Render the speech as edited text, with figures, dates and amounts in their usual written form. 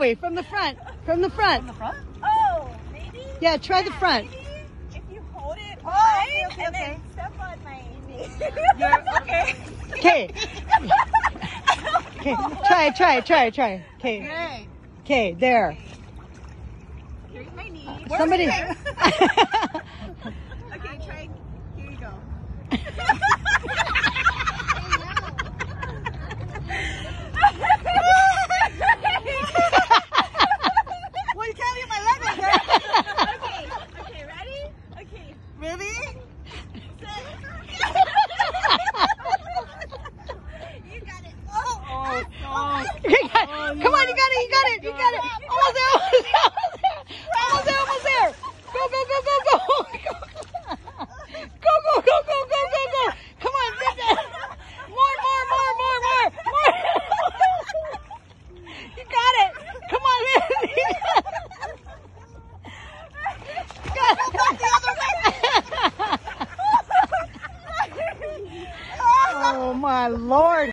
way, from the front. From the front. From the front? Oh, maybe? Yeah, try the front. Maybe if you hold it Oh, high okay, and okay. then step on my knee. Okay. Okay. Okay, try. Okay. Okay. Okay, there. Here's my knee. Somebody. Okay, try. Here you go. Well, you can't leave my leg like that. Okay, ready? Okay. Really? You got it. Oh, Come on, you got it. Almost there. Go. Come on, more. You got it. Come on, man. Oh my Lord.